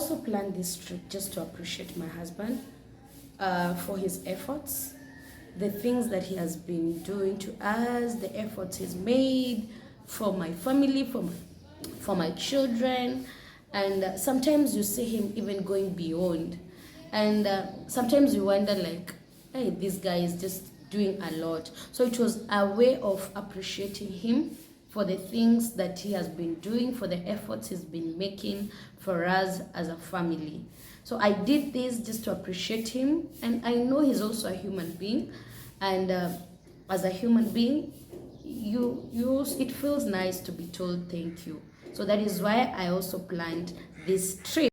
also planned this trip just to appreciate my husband for his efforts, the things that he has been doing to us, the efforts he's made for my family, for my children. And sometimes you see him even going beyond. And sometimes you wonder, like, hey, this guy is just doing a lot. So it was a way of appreciating him for the things that he has been doing, for the efforts he's been making for us as a family. So I did this just to appreciate him, and I know he's also a human being, and as a human being, it feels nice to be told thank you. So that is why I also planned this trip.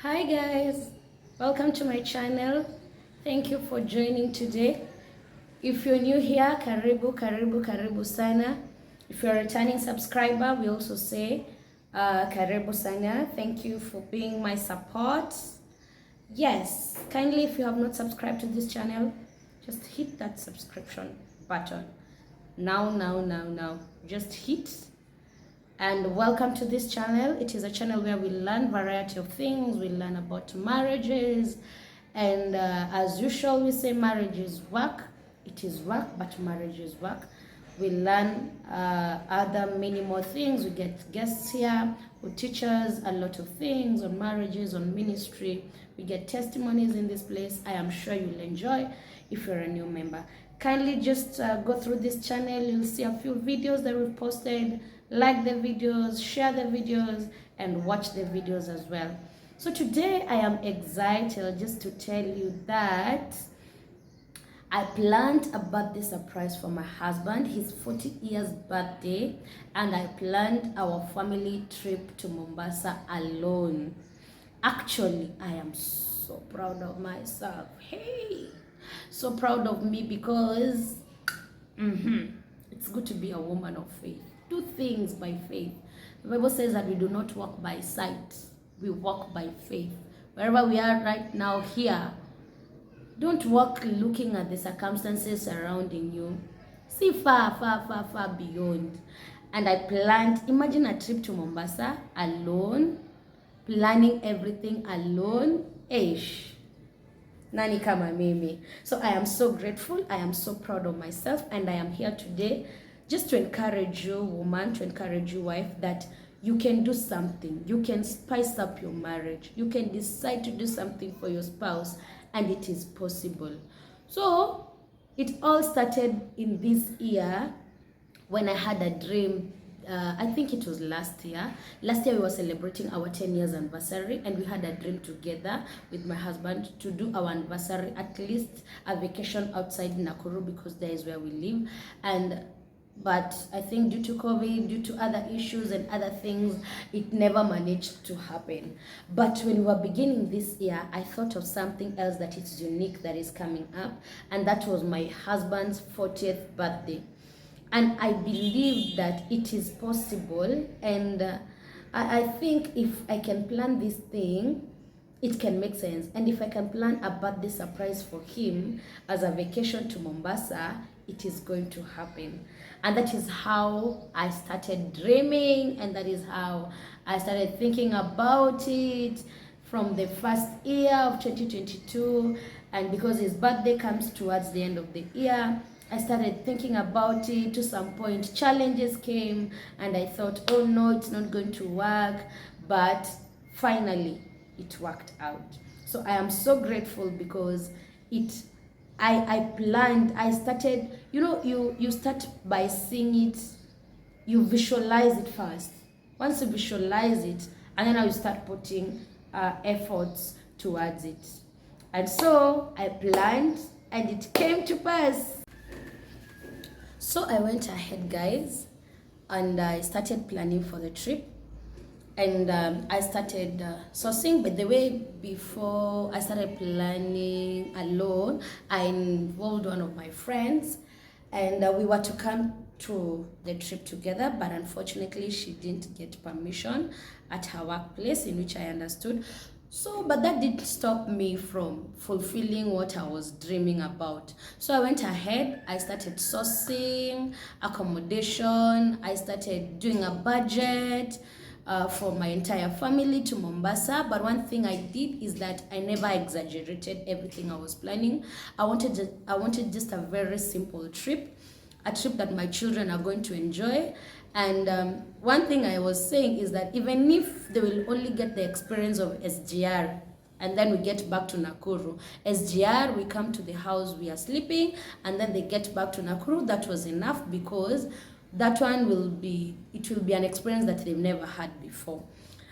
Hi guys, welcome to my channel. Thank you for joining today. If you're new here, karibu sana. If you're a returning subscriber, we also say karibu sana. Thank you for being my support. Yes, kindly, if you have not subscribed to this channel, just hit that subscription button now. Just hit. And welcome to this channel. It is a channel where we learn variety of things. We learn about marriages, and as usual, we say marriage is work. It is work, but marriage is work. We learn other many more things. We get guests here who teach us a lot of things on marriages, on ministry. We get testimonies in this place. I am sure you'll enjoy if you're a new member. Kindly just go through this channel. You'll see a few videos that we've posted. Like the videos, share the videos, and watch the videos as well. So today I am excited just to tell you that I planned a birthday surprise for my husband, his 40 years birthday, and I planned our family trip to Mombasa alone. Actually, I am so proud of myself. Hey, so proud of me because it's good to be a woman of faith. Do things by faith. The Bible says that we do not walk by sight, we walk by faith. Wherever we are right now here, don't walk looking at the circumstances surrounding you. See far beyond. And I planned, imagine a trip to Mombasa alone, planning everything alone. Eish. Nani kama mimi. So I am so grateful, I am so proud of myself, and I am here today just to encourage you, woman, to encourage you, wife, that you can do something. You can spice up your marriage. You can decide to do something for your spouse, and it is possible. So it all started in this year when I had a dream. I think it was last year. Last year we were celebrating our 10 years anniversary, and we had a dream together with my husband to do our anniversary, at least a vacation outside Nakuru, because there is where we live. But I think due to COVID, due to other issues and other things, it never managed to happen. But when we were beginning this year, I thought of something else that is unique that is coming up, and that was my husband's 40th birthday. And I believe that it is possible, and I think if I can plan this thing, it can make sense. And if I can plan a birthday surprise for him as a vacation to Mombasa, it is going to happen. And that is how I started dreaming, and that is how I started thinking about it from the first year of 2022. And because his birthday comes towards the end of the year, I started thinking about it. To some point, challenges came, and I thought, oh no, it's not going to work. But finally, it worked out. So I am so grateful because I planned, I started, you start by seeing it, you visualize it first. Once you visualize it, and then now you start putting efforts towards it. And so I planned, and it came to pass. So I went ahead, guys, and I started planning for the trip. And I started sourcing. But the way before I started planning alone, I involved one of my friends, and we were to come to the trip together, but unfortunately she didn't get permission at her workplace, in which I understood. So, but that didn't stop me from fulfilling what I was dreaming about. So I went ahead, I started sourcing accommodation, I started doing a budget for my entire family to Mombasa. But one thing I did is that I never exaggerated everything I was planning. I wanted just a very simple trip, a trip that my children are going to enjoy. And one thing I was saying is that even if they will only get the experience of SGR, and then we get back to Nakuru. SGR, we come to the house, we are sleeping, and then they get back to Nakuru. That was enough, because that one will be an experience that they've never had before.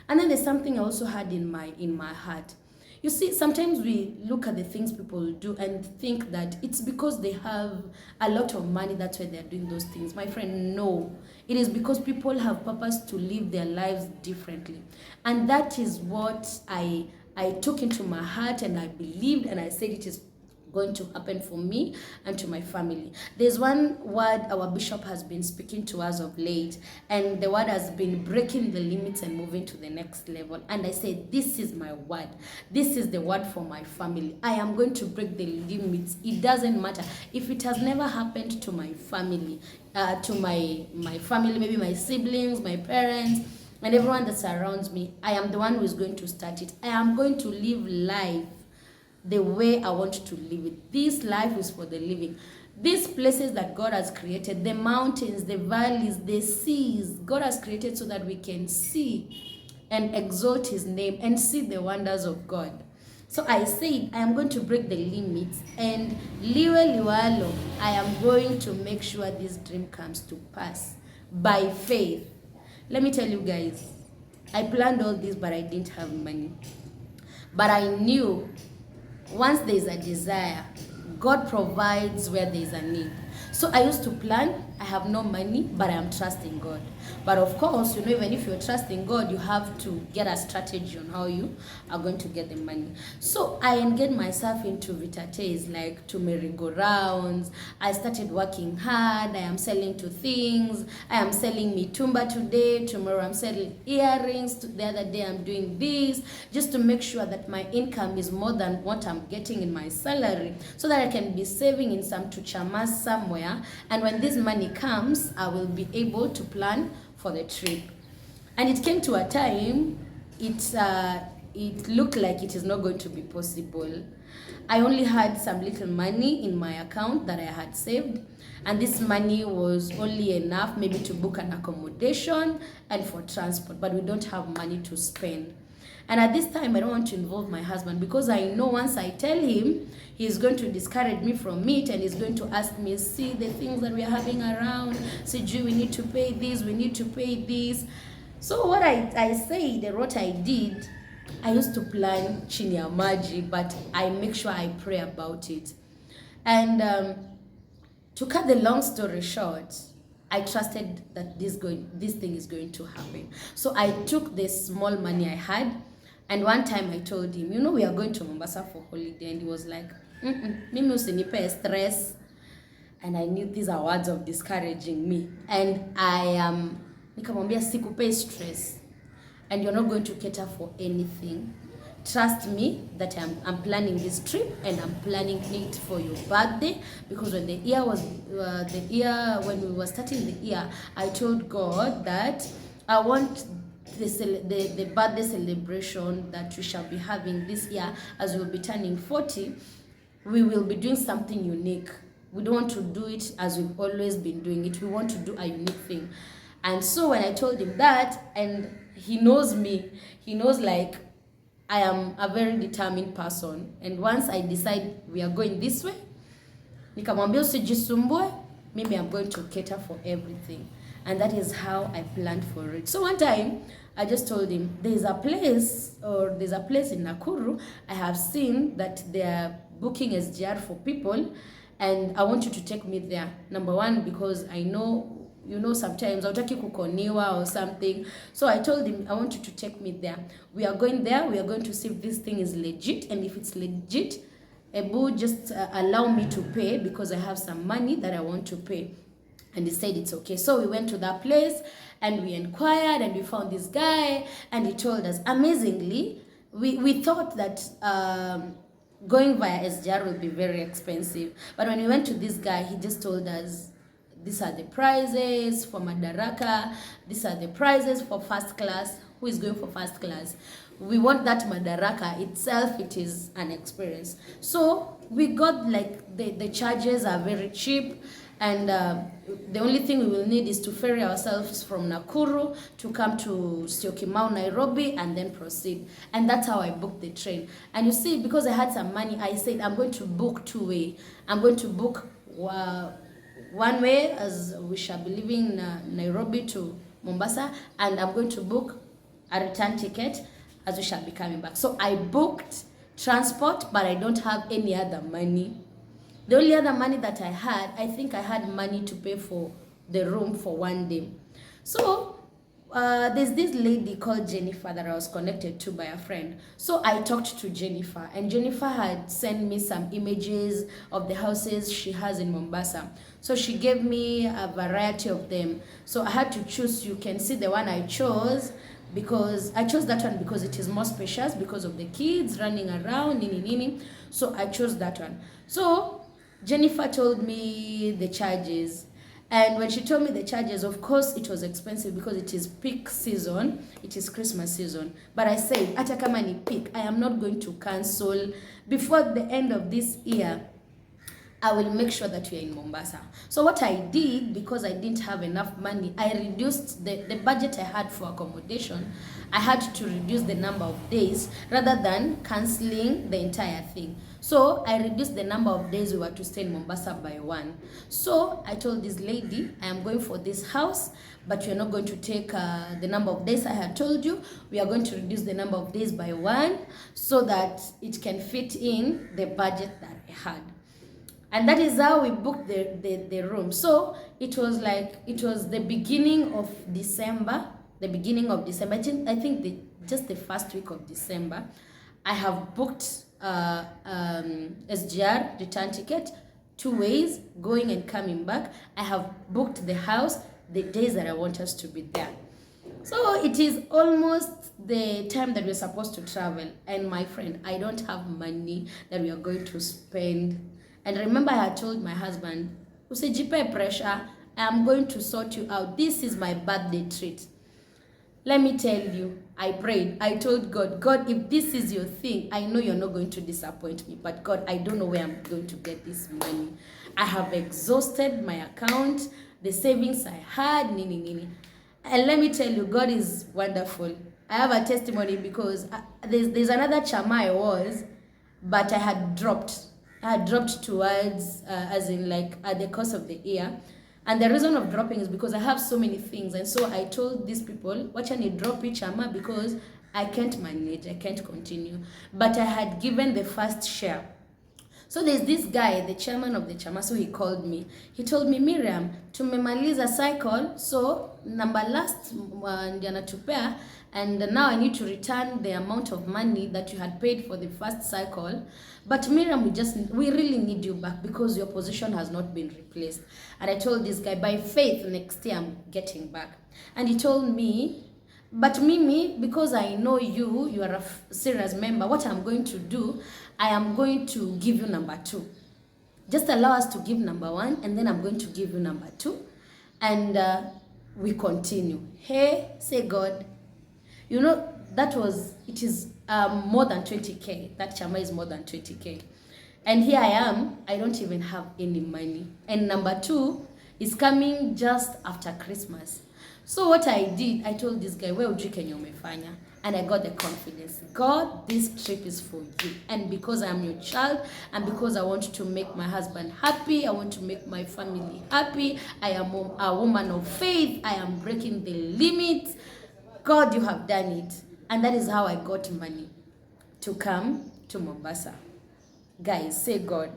And then there's something I also had in my heart. You see, sometimes we look at the things people do and think that it's because they have a lot of money, that's why they're doing those things. My friend, no. It is because people have purpose to live their lives differently. And that is what I took into my heart, and I believed, and I said it is going to happen for me and to my family. There's one word our bishop has been speaking to us of late, and the word has been breaking the limits and moving to the next level. And I said, this is my word. This is the word for my family. I am going to break the limits. It doesn't matter if it has never happened to my family, to my family, maybe my siblings, my parents, and everyone that surrounds me. I am the one who is going to start it. I am going to live life the way I want to live it. This life is for the living. These places that God has created, the mountains, the valleys, the seas, God has created so that we can see and exalt his name and see the wonders of God. So I said, I am going to break the limits, and liwe liwalo, I am going to make sure this dream comes to pass by faith. Let me tell you guys, I planned all this, but I didn't have money. But I knew once there is a desire, God provides where there is a need. So I used to plan, I have no money, but I am trusting God. But of course, even if you're trusting God, you have to get a strategy on how you are going to get the money. So I engaged myself into vitates, like to merry-go-rounds. I started working hard. I am selling to things. I am selling mitumba today. Tomorrow I'm selling earrings. The other day I'm doing this, just to make sure that my income is more than what I'm getting in my salary, so that I can be saving in some tuchamas somewhere. And when this money comes, I will be able to plan for the trip. And it came to a time, it looked like it is not going to be possible. I only had some little money in my account that I had saved, and this money was only enough maybe to book an accommodation and for transport, but we don't have money to spend. And at this time, I don't want to involve my husband, because I know once I tell him, he's going to discourage me from it, and he's going to ask me, see the things that we are having around, Siju, we need to pay this, we need to pay this. So what I said and what I did, I used to plan chini ya maji, but I make sure I pray about it. And to cut the long story short, I trusted that this thing is going to happen. So I took the small money I had, and one time I told him, we are going to Mombasa for holiday, and he was like, mimi usinipe stress. And I knew these are words of discouraging me, and nikamwambia sikupe stress, and you're not going to cater for anything. Trust me that I'm planning this trip, and I'm planning it for your birthday, because when when we were starting the year, I told God that I want the birthday celebration that we shall be having this year, as we'll be turning 40, we will be doing something unique. We don't want to do it as we've always been doing it. We want to do a unique thing. And so when I told him that, and he knows me, he knows like I am a very determined person, and once I decide we are going this way, nikamwambia usijisumbue, maybe I'm going to cater for everything. And that is how I planned for it. So one time, I just told him, there's a place in Nakuru, I have seen that they are booking SGR for people, and I want you to take me there. Number one, because I know you know, sometimes hautaki kukoniwa or something. So I told him, I want you to take me there. We are going there. We are going to see if this thing is legit, and if it's legit, Ebu, just allow me to pay because I have some money that I want to pay. And he said it's okay. So we went to that place and we inquired and we found this guy and he told us. Amazingly, we thought that going via SGR would be very expensive. But when we went to this guy, he just told us, these are the prices for Madaraka, these are the prices for first class. Who is going for first class? We want that Madaraka itself, it is an experience. So we got like the charges are very cheap, and the only thing we will need is to ferry ourselves from Nakuru to come to Syokimau, Nairobi, and then proceed. And that's how I booked the train. And you see, because I had some money, I said I'm going to book two-way. I'm going to book one way, as we shall be leaving Nairobi to Mombasa, and I'm going to book a return ticket as we shall be coming back. So I booked transport, but I don't have any other money. The only other money that I had, I think I had money to pay for the room for one day. So there's this lady called Jennifer that I was connected to by a friend. So I talked to Jennifer, and Jennifer had sent me some images of the houses she has in Mombasa. So she gave me a variety of them. So I had to choose. You can see the one I chose, because I chose that one because it is more spacious because of the kids running around, nini. So I chose that one. So Jennifer told me the charges. And when she told me the charges, of course, it was expensive because it is peak season. It is Christmas season. But I said, hata kama ni peak, I am not going to cancel. Before the end of this year, I will make sure that we are in Mombasa. So what I did, because I didn't have enough money, I reduced the budget I had for accommodation. I had to reduce the number of days rather than cancelling the entire thing. So I reduced the number of days we were to stay in Mombasa by one. So I told this lady, I am going for this house, but you're not going to take the number of days I had told you. We are going to reduce the number of days by one so that it can fit in the budget that I had. And that is how we booked the room. So it was the beginning of December. I think just the first week of December. I have booked SGR return ticket 2 ways, going and coming back. I have booked the house, the days that I want us to be there. So it is almost the time that we're supposed to travel. And my friend, I don't have money that we are going to spend. And remember, I had told my husband, usijipe pressure, I am going to sort you out. This is my birthday treat. Let me tell you, I prayed. I told God, God, if this is your thing, I know you're not going to disappoint me. But God, I don't know where I'm going to get this money. I have exhausted my account, the savings I had, nini. And let me tell you, God is wonderful. I have a testimony because there's another chama I was, but I had dropped towards, as in like at the course of the year. And the reason of dropping is because I have so many things. And so I told these people, watch and drop each chama because I can't manage, I can't continue. But I had given the first share. So there's this guy, the chairman of the chama, so he called me. He told me, Miriam, tumemaliza cycle, so number last ndio anatupea, and now I need to return the amount of money that you had paid for the first cycle. But Miriam, we really need you back because your position has not been replaced. And I told this guy, by faith, next year I'm getting back. And he told me, but Mimi, because I know you are a serious member, what I'm going to do, I am going to give you number 2. Just allow us to give number 1, and then I'm going to give you number 2. And we continue. Hey, say God. You know, it is more than 20K. That chama is more than 20K. And here I am, I don't even have any money. And number 2 is coming just after Christmas. So what I did, I told this guy, wewe ujui kenye umefanya. And I got the confidence. God, this trip is for you. And because I am your child, and because I want to make my husband happy, I want to make my family happy, I am a woman of faith, I am breaking the limits. God, you have done it. And that is how I got money to come to Mombasa. Guys, say God.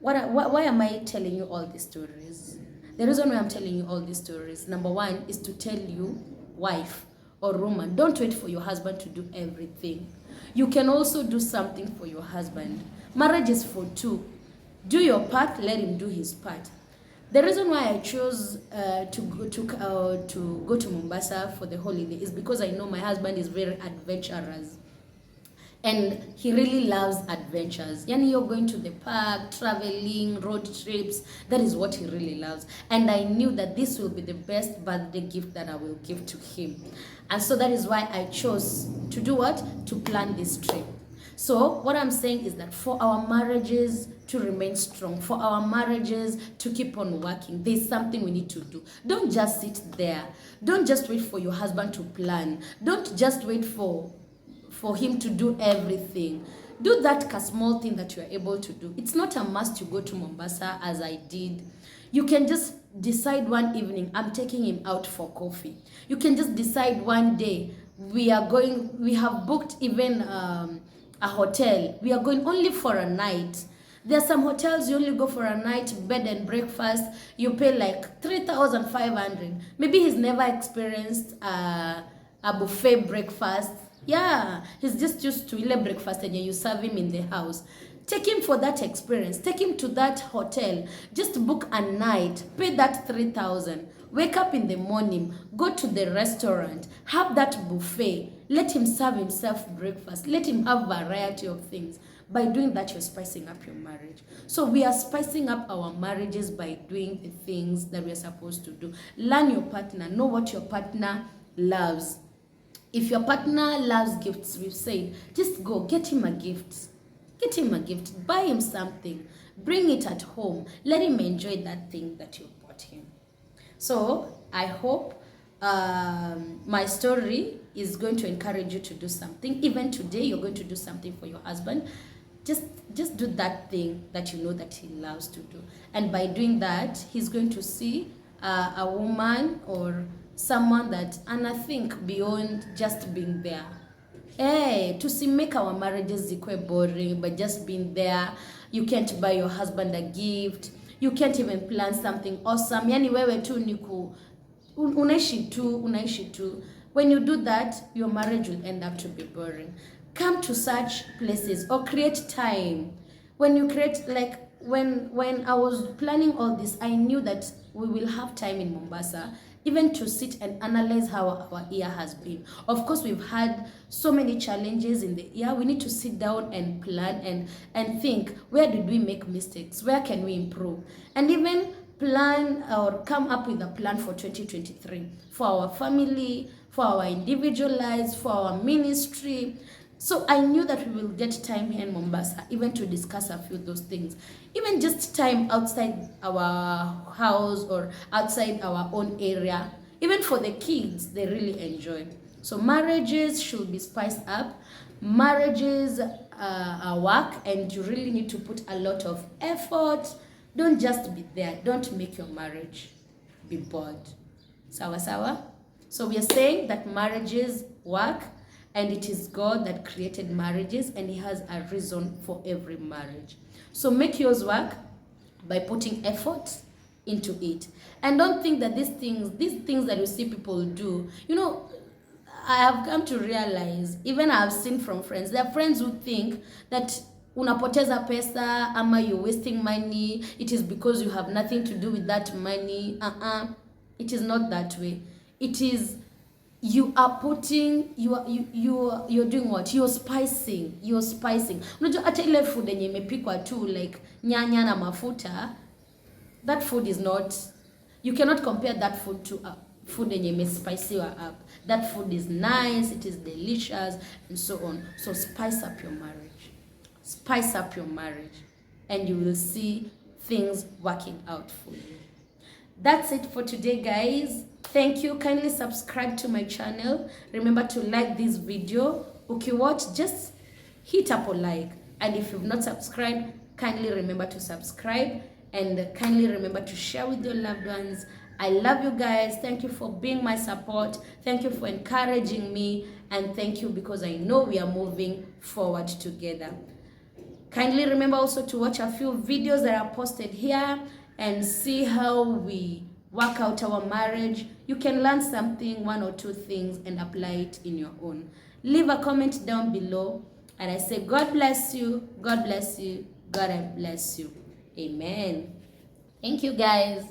Why am I telling you all these stories? The reason why I'm telling you all these stories, number one, is to tell you, wife or woman, don't wait for your husband to do everything. You can also do something for your husband. Marriage is for two. Do your part, let him do his part. The reason why I chose to go to Mombasa for the holiday is because I know my husband is very adventurous. And he really loves adventures. Yani, you're going to the park, traveling, road trips. That is what he really loves. And I knew that this will be the best birthday gift that I will give to him. And so that is why I chose to do what? To plan this trip. So what I'm saying is that for our marriages to remain strong, for our marriages to keep on working, there's something we need to do. Don't just sit there. Don't just wait for your husband to plan. Don't just wait for him to do everything. Do that small thing that you are able to do. It's not a must to go to Mombasa as I did. You can just decide one evening, I'm taking him out for coffee. You can just decide one day, we have booked even a hotel. We are going only for a night. There are some hotels you only go for a night, bed and breakfast. You pay like 3,500. Maybe he's never experienced a buffet breakfast. Yeah, he's just used to ile breakfast and you serve him in the house. Take him for that experience. Take him to that hotel. Just book a night. Pay that 3,000. Wake up in the morning. Go to the restaurant. Have that buffet. Let him serve himself breakfast. Let him have variety of things. By doing that, you're spicing up your marriage. So we are spicing up our marriages by doing the things that we are supposed to do. Learn your partner. Know what your partner loves. If your partner loves gifts, we've said, just go, get him a gift. Get him a gift. Buy him something. Bring it at home. Let him enjoy that thing that you bought him. So, I hope my story is going to encourage you to do something. Even today, you're going to do something for your husband. Just do that thing that you know that he loves to do. And by doing that, he's going to see a woman or someone that, and I think beyond just being there. Hey, to make our marriages equal boring, but just being there. You can't buy your husband a gift. You can't even plan something awesome. Yani wewe tu niku unaishi tu. When you do that, your marriage will end up to be boring. Come to such places or create time. When you create, like when I was planning all this, I knew that we will have time in Mombasa, even to sit and analyze how our year has been. Of course, we've had so many challenges in the year. We need to sit down and plan and think, where did we make mistakes? Where can we improve? And even plan or come up with a plan for 2023, for our family, for our individual lives, for our ministry. So I knew that we will get time here in Mombasa, even to discuss a few of those things. Even just time outside our house or outside our own area. Even for the kids, they really enjoy. So marriages should be spiced up. Marriages are work, and you really need to put a lot of effort. Don't just be there. Don't make your marriage be bored. Sawa sawa? So we are saying that marriages work, and it is God that created marriages, and He has a reason for every marriage. So make yours work by putting effort into it. And don't think that these things that you see people do, you know, I have come to realize, even I have seen from friends, there are friends who think that unapoteza pesa, ama you're wasting money, it is because you have nothing to do with that money. It is not that way. It is you're doing what? You're spicing. Unajua hata ile food yenye imepikwa tu like nyanya na mafuta, that food is not, you cannot compare that food to food yenye imespiciwa up. That food is nice, it is delicious, and so on. So spice up your marriage. Spice up your marriage, and you will see things working out for you. That's it for today, guys. Thank you. Kindly subscribe to my channel. Remember to like this video. Ukiwatch, just hit up a like. And if you've not subscribed, kindly remember to subscribe. And kindly remember to share with your loved ones. I love you guys. Thank you for being my support. Thank you for encouraging me. And thank you because I know we are moving forward together. Kindly remember also to watch a few videos that are posted here and see how we work out our marriage. You can learn something, 1 or 2 things, and apply it in your own. Leave a comment down below, and I say God bless you, God bless you, God bless you. Amen. Thank you, guys.